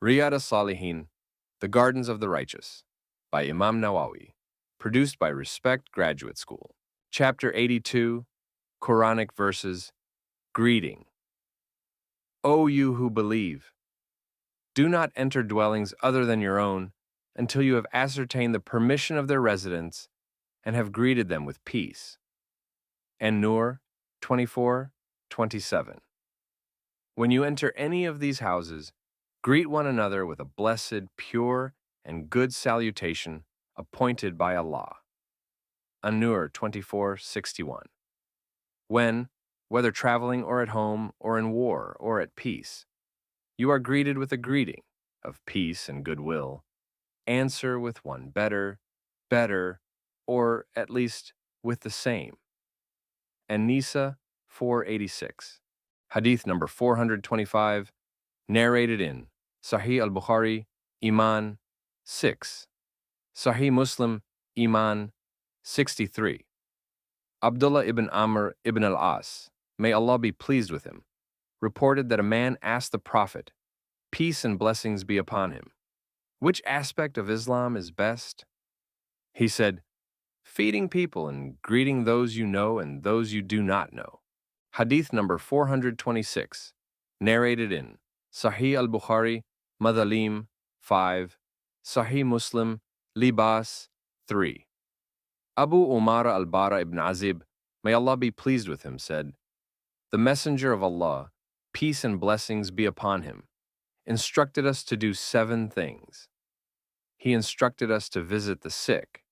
Riyad As-Salihin, The Gardens of the Righteous, by Imam Nawawi, produced by Respect Graduate School. Chapter 82, Quranic Verses, Greeting. O you who believe, do not enter dwellings other than your own until you have ascertained the permission of their residents and have greeted them with peace. An-Nur 24:27. When you enter any of these houses, greet one another with a blessed, pure, and good salutation appointed by Allah. An-Nur 24:61. When, whether traveling or at home or in war or at peace, you are greeted with a greeting of peace and goodwill, answer with one better, or at least with the same. An-Nisa 486. Hadith number 425, narrated in Sahih al-Bukhari, Iman 6, Sahih Muslim, Iman 63. Abdullah ibn Amr ibn al-As, may Allah be pleased with him, reported that a man asked the Prophet, peace and blessings be upon him, which aspect of Islam is best? He said, feeding people and greeting those you know and those you do not know. Hadith number 426, narrated in Sahih al-Bukhari, Madhalim 5, Sahih Muslim, Libas 3. Abu Umara al-Bara ibn Azib, may Allah be pleased with him, said, the Messenger of Allah, peace and blessings be upon him, instructed us to do 7 things. He instructed us to visit the sick,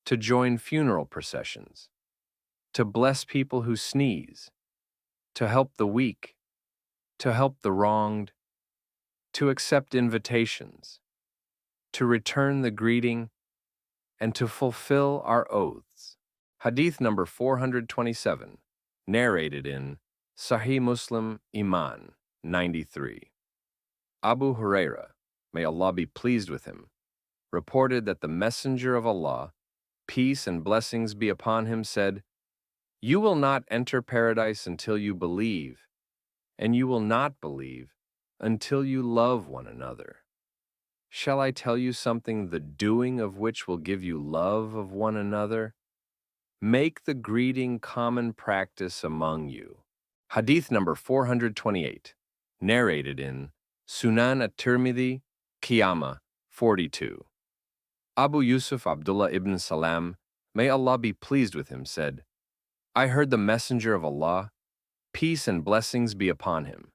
to join funeral processions, to bless people who sneeze, to help the weak, to help the wronged, to accept invitations, to return the greeting, and to fulfill our oaths. Hadith number 427, narrated in Sahih Muslim, Iman 93. Abu Huraira, may Allah be pleased with him, reported that the Messenger of Allah, peace and blessings be upon him, said, you will not enter paradise until you believe, and you will not believe until you love one another. Shall I tell you something the doing of which will give you love of one another? Make the greeting common practice among you. Hadith number 428, narrated in Sunan at-Tirmidhi, Qiyamah 42. Abu Yusuf Abdullah ibn Salam, may Allah be pleased with him, said, I heard the Messenger of Allah, peace and blessings be upon him,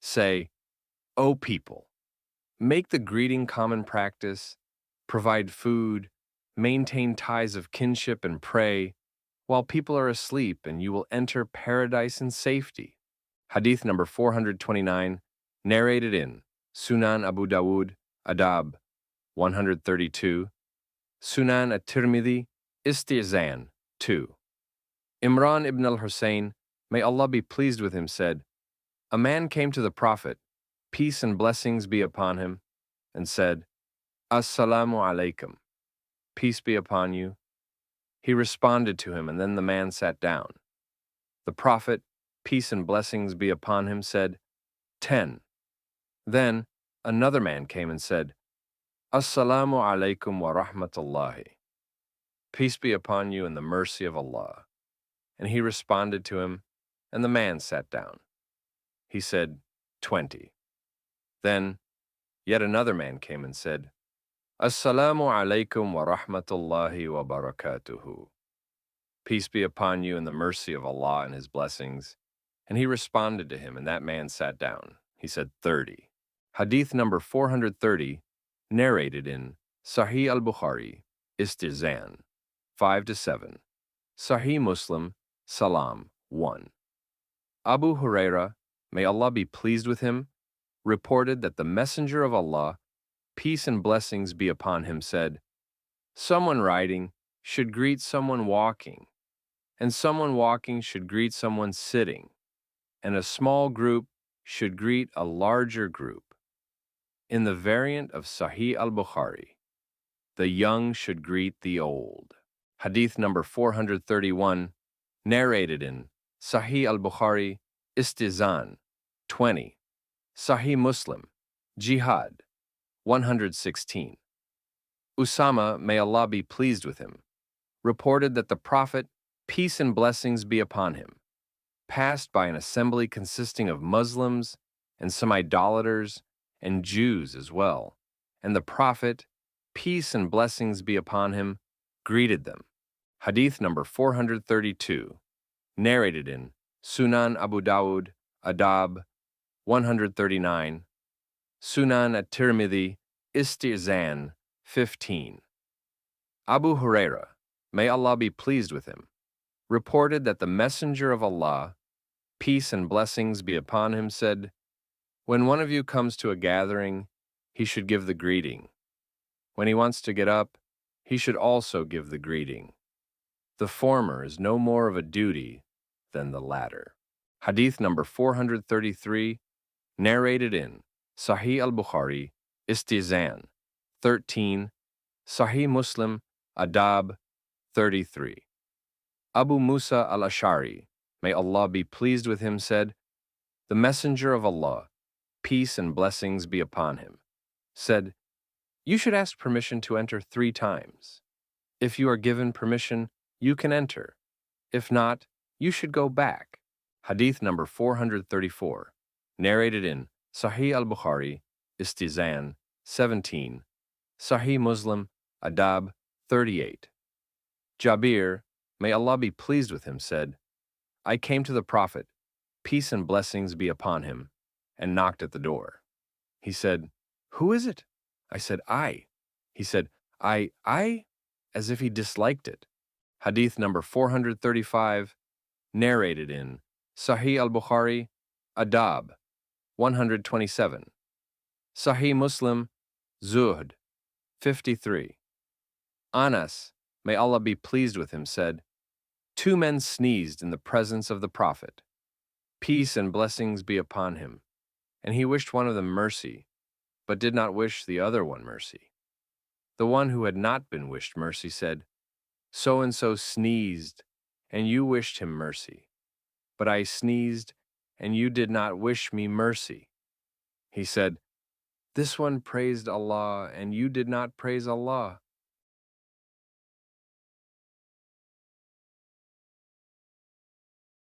say, O people, make the greeting common practice, provide food, maintain ties of kinship and pray, while people are asleep, and you will enter paradise in safety. Hadith number 429, narrated in Sunan Abu Dawud, Adab 132, Sunan at-Tirmidhi, Istizan 2. Imran ibn al-Hussein, may Allah be pleased with him, said, a man came to the Prophet, peace and blessings be upon him, and said, Assalamu alaikum, peace be upon you. He responded to him, and then the man sat down. The Prophet, peace and blessings be upon him, said, 10. Then another man came and said, Assalamu alaikum wa rahmatullahi, peace be upon you and the mercy of Allah. And he responded to him, and the man sat down. He said, 20. Then yet another man came and said, Assalamu alaikum wa rahmatullahi wa barakatuhu, peace be upon you and the mercy of Allah and his blessings. And he responded to him, and that man sat down. He said, 30. Hadith number 430, narrated in Sahih al-Bukhari, Istizan 5-7, Sahih Muslim, Salam 1. Abu Huraira, may Allah be pleased with him, reported that the Messenger of Allah, peace and blessings be upon him, said, someone riding should greet someone walking, and someone walking should greet someone sitting, and a small group should greet a larger group. In the variant of Sahih al-Bukhari, the young should greet the old. Hadith number 431, narrated in Sahih al-Bukhari, Istizan 20, Sahih Muslim, Jihad 116. Usama, may Allah be pleased with him, reported that the Prophet, peace and blessings be upon him, passed by an assembly consisting of Muslims and some idolaters and Jews as well, and the Prophet, peace and blessings be upon him, greeted them. Hadith number 432, narrated in Sunan Abu Dawud, Adab 139, Sunan at-Tirmidhi, Istizan 15. Abu Huraira, may Allah be pleased with him, reported that the Messenger of Allah, peace and blessings be upon him, said, "When one of you comes to a gathering, he should give the greeting. When he wants to get up, he should also give the greeting. The former is no more of a duty than the latter." Hadith number 433, narrated in Sahih al-Bukhari, Istizan 13, Sahih Muslim, Adab 33. Abu Musa al-Ash'ari, may Allah be pleased with him, said, "The Messenger of Allah, peace and blessings be upon him, said, you should ask permission to enter 3 times. If you are given permission, you can enter. If not, you should go back." Hadith number 434, narrated in Sahih al-Bukhari, Istizan 17, Sahih Muslim, Adab 38. Jabir, may Allah be pleased with him, said, "I came to the Prophet, peace and blessings be upon him, and knocked at the door. He said, 'Who is it?' I said, 'I.' He said, 'I,' as if he disliked it." Hadith number 435, narrated in Sahih al-Bukhari, Adab 127, Sahih Muslim, Zuhd 53. Anas, may Allah be pleased with him, said, 2 men sneezed in the presence of the Prophet, peace and blessings be upon him, and he wished one of them mercy, but did not wish the other one mercy. The one who had not been wished mercy said, "So-and-so sneezed, and you wished him mercy. But I sneezed, and you did not wish me mercy." He said, "This one praised Allah, and you did not praise Allah."